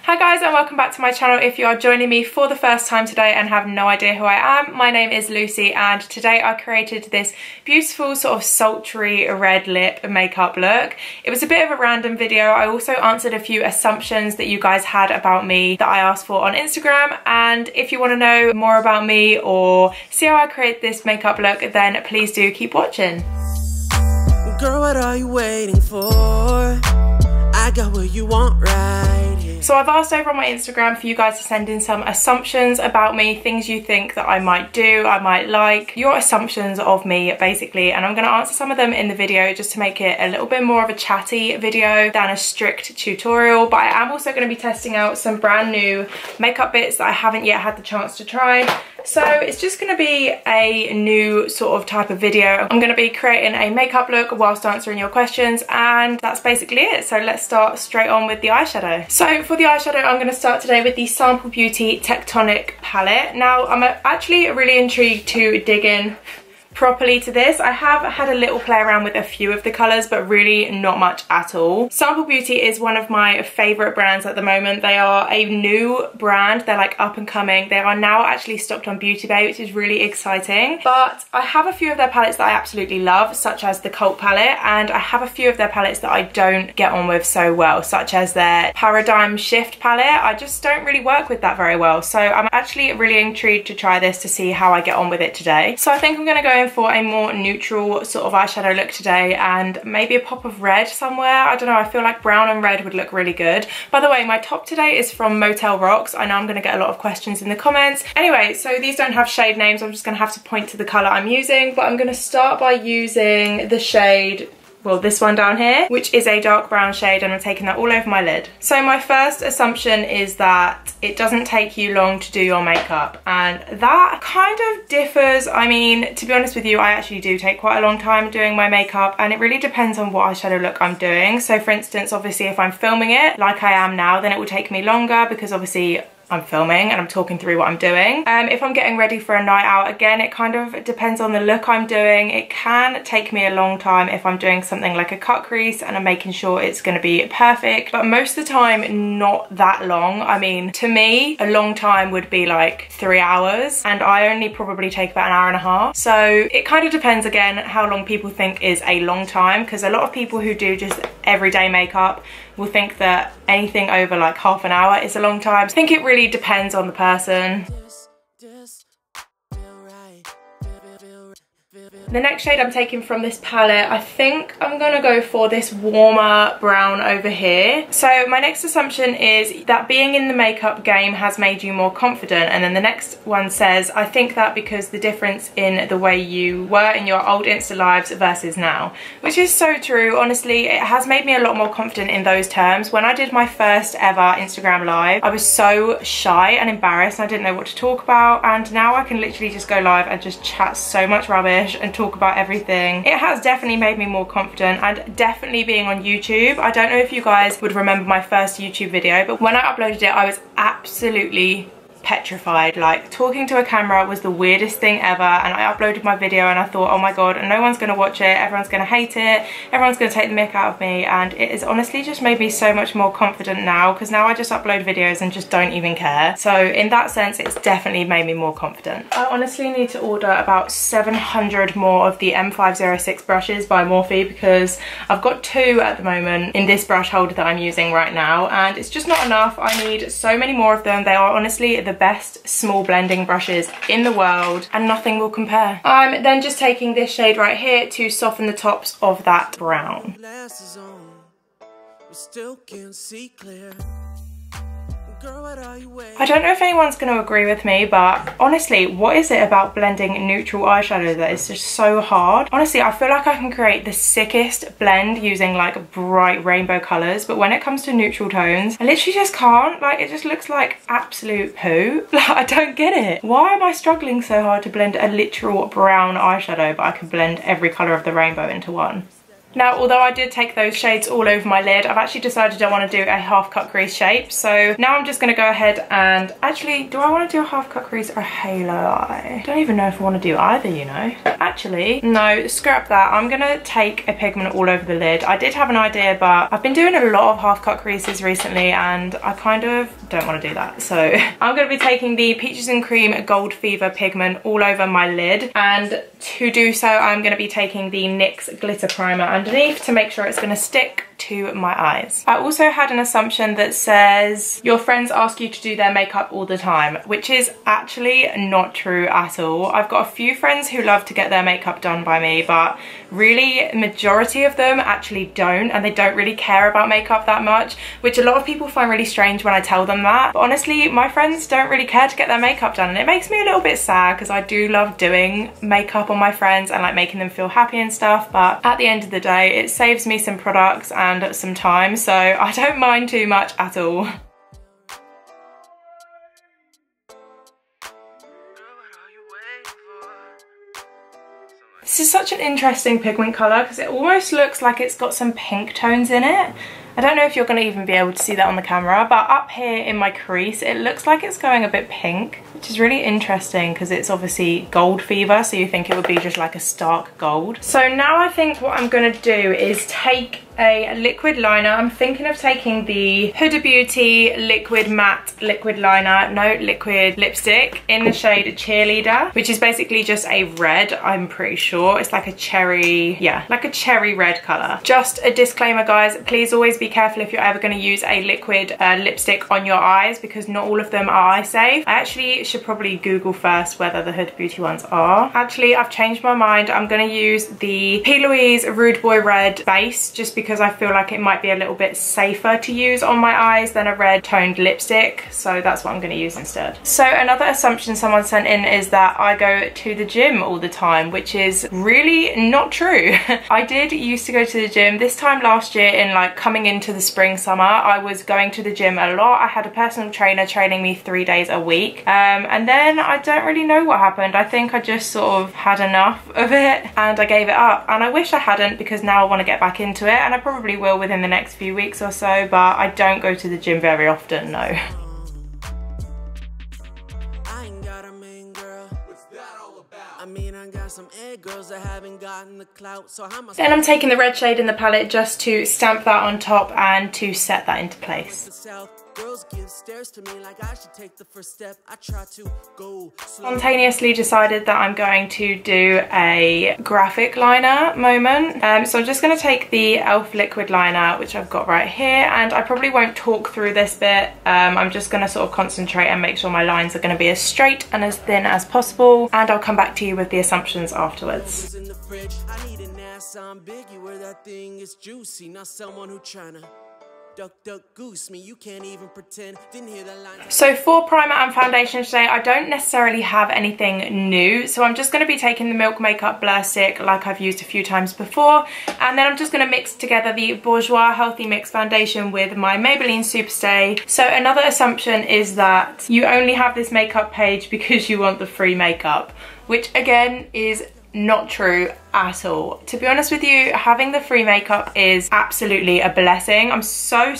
Hi guys and welcome back to my channel. If you are joining me for the first time today and have no idea who I am, my name is Lucy and today I created this beautiful sort of sultry red lip makeup look. It was a bit of a random video. I also answered a few assumptions that you guys had about me that I asked for on Instagram, and if you want to know more about me or see how I create this makeup look, then please do keep watching. Girl, what are you waiting for? I got what you want right here. So I've asked over on my Instagram for you guys to send in some assumptions about me, things you think that I might do, I might like, your assumptions of me basically, and I'm going to answer some of them in the video just to make it a little bit more of a chatty video than a strict tutorial. But I am also going to be testing out some brand new makeup bits that I haven't yet had the chance to try. So it's just going to be a new sort of type of video. I'm going to be creating a makeup look whilst answering your questions, and that's basically it. So let's start straight on with the eyeshadow. So for the eyeshadow, I'm going to start today with the Sample Beauty Tectonic palette. Now I'm actually really intrigued to dig in properly to this. I have had a little play around with a few of the colours, but really not much at all. Sample Beauty is one of my favourite brands at the moment. They are a new brand. They're like up and coming. They are now actually stocked on Beauty Bay, which is really exciting. But I have a few of their palettes that I absolutely love, such as the Cult palette, and I have a few of their palettes that I don't get on with so well, such as their Paradigm Shift palette. I just don't really work with that very well. So I'm actually really intrigued to try this to see how I get on with it today. So I think I'm going to go in for a more neutral sort of eyeshadow look today, and maybe a pop of red somewhere. I don't know, I feel like brown and red would look really good. By the way, my top today is from Motel Rocks. I know I'm going to get a lot of questions in the comments. Anyway, so these don't have shade names. I'm just going to have to point to the colour I'm using, but I'm going to start by using the shade, well, this one down here, which is a dark brown shade, and I'm taking that all over my lid. So my first assumption is that it doesn't take you long to do your makeup, and that kind of differs. I mean, to be honest with you, I actually do take quite a long time doing my makeup, and it really depends on what eyeshadow look I'm doing. So for instance, obviously if I'm filming it like I am now, then it will take me longer because obviously I'm filming and I'm talking through what I'm doing. If I'm getting ready for a night out, again, it kind of depends on the look I'm doing. It can take me a long time if I'm doing something like a cut crease and I'm making sure it's going to be perfect, but most of the time not that long. I mean, to me, a long time would be like 3 hours, and I only probably take about an hour and a half. So it kind of depends again how long people think is a long time, because a lot of people who do just everyday makeup will think that anything over like half an hour is a long time. I think it really depends on the person. The next shade I'm taking from this palette, I think I'm gonna go for this warmer brown over here. So my next assumption is that being in the makeup game has made you more confident, and then the next one says, I think that because the difference in the way you were in your old Insta lives versus now, which is so true. Honestly, it has made me a lot more confident in those terms. When I did my first ever Instagram live, I was so shy and embarrassed and I didn't know what to talk about, and now I can literally just go live and just chat so much rubbish and talk about everything. It has definitely made me more confident, and definitely being on YouTube. I don't know if you guys would remember my first YouTube video, but when I uploaded it, I was absolutely petrified. Like, talking to a camera was the weirdest thing ever, and I uploaded my video and I thought, oh my god, no one's gonna watch it, everyone's gonna hate it, everyone's gonna take the mick out of me, and it has honestly just made me so much more confident now, because now I just upload videos and just don't even care. So in that sense, it's definitely made me more confident. I honestly need to order about 700 more of the M506 brushes by Morphe, because I've got 2 at the moment in this brush holder that I'm using right now, and it's just not enough. I need so many more of them. They are honestly the best small blending brushes in the world, and nothing will compare. I'm then just taking this shade right here to soften the tops of that brown. I don't know if anyone's going to agree with me, but honestly, what is it about blending neutral eyeshadow that is just so hard? Honestly, I feel like I can create the sickest blend using like bright rainbow colours, but when it comes to neutral tones, I literally just can't. Like, it just looks like absolute poo. Like, I don't get it. Why am I struggling so hard to blend a literal brown eyeshadow, but I can blend every colour of the rainbow into one? Now, although I did take those shades all over my lid, I've actually decided I want to do a half cut crease shape. So now I'm just going to go ahead and actually, do I want to do a half cut crease or a halo eye? I don't even know if I want to do either, you know. Actually, no, scrap that. I'm going to take a pigment all over the lid. I did have an idea, but I've been doing a lot of half cut creases recently and I kind of don't want to do that. So I'm going to be taking the Peaches and Cream Gold Fever pigment all over my lid, and to do so I'm going to be taking the NYX glitter primer underneath to make sure it's going to stick to my eyes. I also had an assumption that says your friends ask you to do their makeup all the time, which is actually not true at all. I've got a few friends who love to get their makeup done by me, but really majority of them actually don't, and they don't really care about makeup that much, which a lot of people find really strange when I tell them that. But honestly, my friends don't really care to get their makeup done, and it makes me a little bit sad because I do love doing makeup on my friends and like making them feel happy and stuff, but at the end of the day it saves me some products and some time, so I don't mind too much at all. This is such an interesting pigment colour because it almost looks like it's got some pink tones in it. I don't know if you're going to even be able to see that on the camera, but up here in my crease it looks like it's going a bit pink, which is really interesting because it's obviously Gold Fever, so you think it would be just like a stark gold. So now I think what I'm going to do is take a liquid liner. I'm thinking of taking the Huda Beauty liquid matte liquid liner, no, liquid lipstick in the shade Cheerleader, which is basically just a red, I'm pretty sure. It's like a cherry, yeah, like a cherry red colour. Just a disclaimer guys, please always be careful if you're ever going to use a liquid lipstick on your eyes because not all of them are eye safe. I actually should probably Google first whether the Huda Beauty ones are. Actually, I've changed my mind. I'm going to use the P. Louise Rude Boy Red base just because I feel like it might be a little bit safer to use on my eyes than a red toned lipstick, so that's what I'm going to use instead. So another assumption someone sent in is that I go to the gym all the time, which is really not true. I did used to go to the gym. This time last year, in like coming into the spring summer, I was going to the gym a lot. I had a personal trainer training me 3 days a week, and then I don't really know what happened. I think I just sort of had enough of it and I gave it up, and I wish I hadn't because now I want to get back into it, and I probably will within the next few weeks or so, but I don't go to the gym very often, no. Then I'm taking the red shade in the palette just to stamp that on top and to set that into place. Spontaneously decided that I'm going to do a graphic liner moment. So I'm just going to take the e.l.f. liquid liner, which I've got right here, and I probably won't talk through this bit. I'm just going to sort of concentrate and make sure my lines are going to be as straight and as thin as possible, and I'll come back to you with the assumptions afterwards. So for primer and foundation today, I don't necessarily have anything new, so I'm just going to be taking the Milk Makeup Blur Stick like I've used a few times before, and then I'm just going to mix together the Bourjois Healthy Mix Foundation with my Maybelline Superstay. So another assumption is that you only have this makeup page because you want the free makeup, which again is not true at all. To be honest with you, having the free makeup is absolutely a blessing. I'm so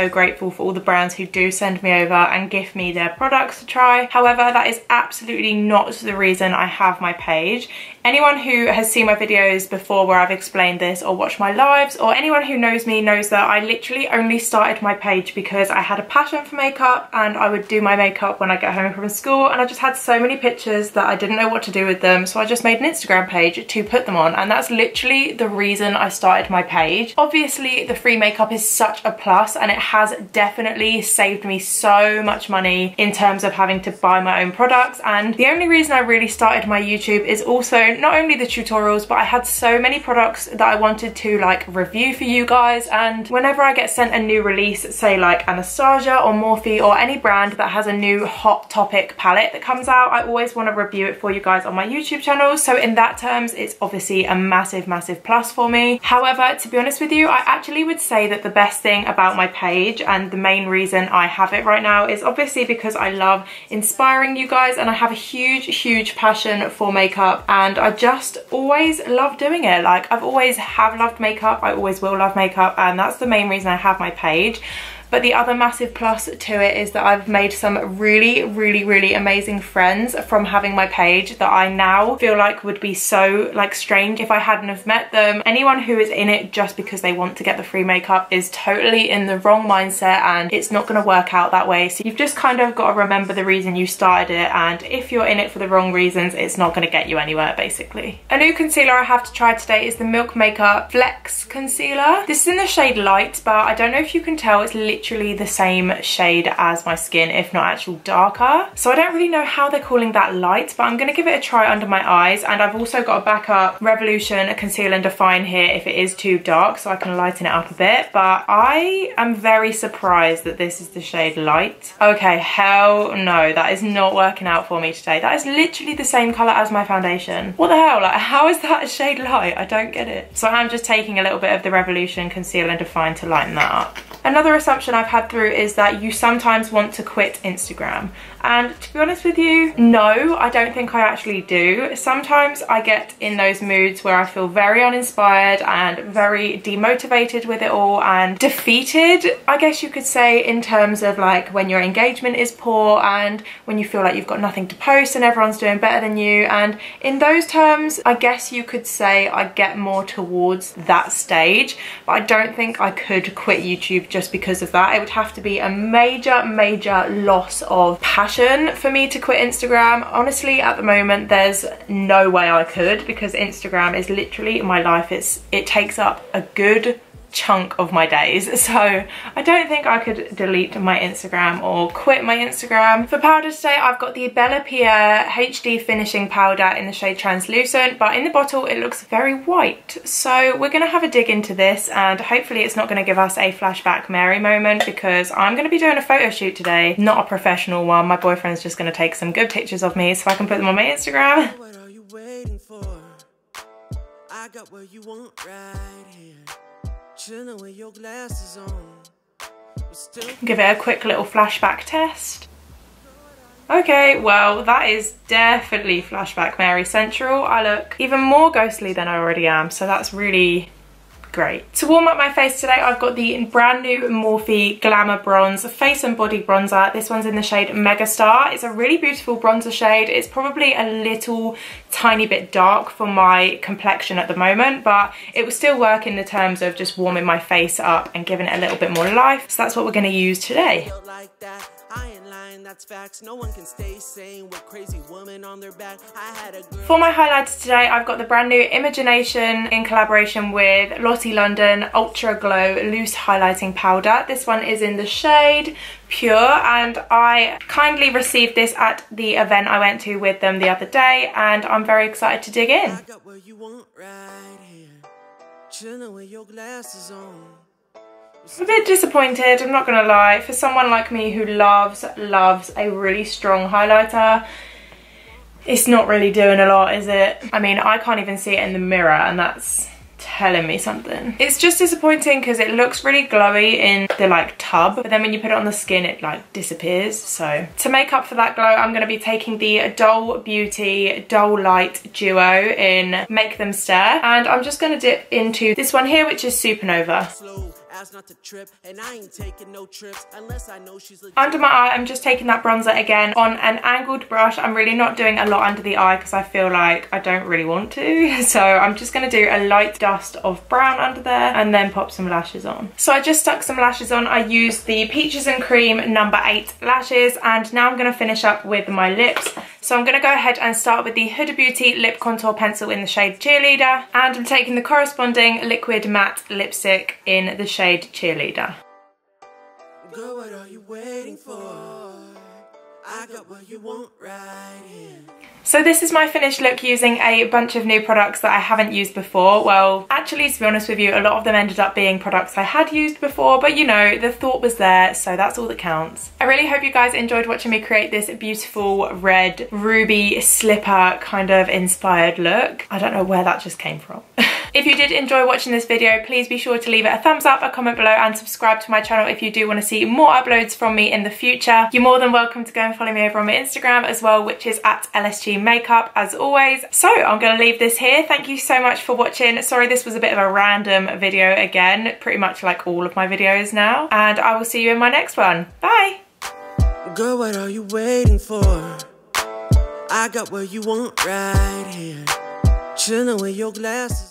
grateful for all the brands who do send me over and gift me their products to try. However, that is absolutely not the reason I have my page. Anyone who has seen my videos before where I've explained this, or watched my lives, or anyone who knows me knows that I literally only started my page because I had a passion for makeup and I would do my makeup when I get home from school, and I just had so many pictures that I didn't know what to do with them, so I just made an Instagram page to put them on, and that's literally the reason I started my page. Obviously the free makeup is such a plus, and it has definitely saved me so much money in terms of having to buy my own products. And the only reason I really started my YouTube is also not only the tutorials, but I had so many products that I wanted to like review for you guys, and whenever I get sent a new release, say like Anastasia or Morphe or any brand that has a new hot topic palette that comes out, I always want to review it for you guys on my YouTube channel. So in that terms, it's obviously obviously a massive, massive plus for me. However, to be honest with you, I actually would say that the best thing about my page and the main reason I have it right now is obviously because I love inspiring you guys, and I have a huge passion for makeup, and I just always love doing it. Like, I've always have loved makeup, I always will love makeup, and that's the main reason I have my page. But the other massive plus to it is that I've made some really amazing friends from having my page that I now feel like would be so like strange if I hadn't have met them. Anyone who is in it just because they want to get the free makeup is totally in the wrong mindset, and it's not going to work out that way. So you've just kind of got to remember the reason you started it, and if you're in it for the wrong reasons, it's not going to get you anywhere basically. A new concealer I have to try today is the Milk Makeup Flex Concealer. This is in the shade Light, but I don't know if you can tell, it's literally the same shade as my skin, if not actual darker. So I don't really know how they're calling that light, but I'm going to give it a try under my eyes. And I've also got a backup Revolution Conceal and Define here if it is too dark, so I can lighten it up a bit. But I am very surprised that this is the shade Light. Okay, hell no, that is not working out for me today. That is literally the same colour as my foundation. What the hell? Like, how is that a shade Light? I don't get it. So I'm just taking a little bit of the Revolution Conceal and Define to lighten that up. Another assumption I've had through is that you sometimes want to quit Instagram. And to be honest with you, no, I don't think I actually do. Sometimes I get in those moods where I feel very uninspired and very demotivated with it all and defeated, I guess you could say, in terms of like when your engagement is poor and when you feel like you've got nothing to post and everyone's doing better than you. And in those terms, I guess you could say I get more towards that stage, but I don't think I could quit YouTube just because of that. It would have to be a major loss of passion for me to quit Instagram. Honestly, at the moment, there's no way I could, because Instagram is literally my life. It takes up a good chunk of my days, so I don't think I could delete my Instagram or quit my Instagram. For powder today, I've got the Bella Pierre HD Finishing Powder in the shade Translucent, but in the bottle it looks very white. So we're gonna have a dig into this, and hopefully it's not gonna give us a flashback Mary moment, because I'm gonna be doing a photo shoot today, not a professional one. My boyfriend's just gonna take some good pictures of me so I can put them on my Instagram. What are you waiting for? I got what you want right here. Chilling with your glasses on. Give it a quick little flashback test. Okay, well, that is definitely flashback Mary Central. I look even more ghostly than I already am, so that's really great. To warm up my face today, I've got the brand new Morphe Glamour Bronze Face and Body Bronzer. This one's in the shade Megastar. It's a really beautiful bronzer shade. It's probably a little tiny bit dark for my complexion at the moment, but it will still work in the terms of just warming my face up and giving it a little bit more life. So that's what we're going to use today. I ain't lying, that's facts. No one can stay sane with crazy woman on their back. I had a girl. For my highlighter today, I've got the brand new Imagination in collaboration with Lottie London Ultra Glow Loose Highlighting Powder. This one is in the shade Pure, and I kindly received this at the event I went to with them the other day, and I'm very excited to dig in. I got what you want right here. Chilling with your glasses on. I'm a bit disappointed, I'm not gonna lie. For someone like me who loves a really strong highlighter, it's not really doing a lot, is it? I mean, I can't even see it in the mirror, and that's telling me something. It's just disappointing because it looks really glowy in the like tub, but then when you put it on the skin it like disappears. So to make up for that glow, I'm going to be taking the Doll Beauty Doll Light Duo in Make Them Stare, and I'm just going to dip into this one here, which is Supernova. Not to trip, and I ain't taking no trips unless I know she's under my eye. I'm just taking that bronzer again on an angled brush. I'm really not doing a lot under the eye because I feel like I don't really want to, so I'm just going to do a light dust of brown under there and then pop some lashes on. So I just stuck some lashes on. I used the Peaches and Cream number 8 lashes, and now I'm going to finish up with my lips. So I'm going to go ahead and start with the Huda Beauty Lip Contour Pencil in the shade Cheerleader, and I'm taking the corresponding liquid matte lipstick in the shade Cheerleader. Girl, what are you waiting for? I got what you want right here. So this is my finished look using a bunch of new products that I haven't used before. Well, actually, to be honest with you, a lot of them ended up being products I had used before, but you know, the thought was there, so that's all that counts. I really hope you guys enjoyed watching me create this beautiful red ruby slipper kind of inspired look. I don't know where that just came from. If you did enjoy watching this video, please be sure to leave it a thumbs up, a comment below, and subscribe to my channel if you do want to see more uploads from me in the future. You're more than welcome to go and follow me over on my Instagram as well, which is at Lsgmakeup as always. So I'm going to leave this here. Thank you so much for watching. Sorry this was a bit of a random video again, pretty much like all of my videos now. And I will see you in my next one. Bye! Girl, what are you waiting for? I got what you want right here. Chilling with your glasses.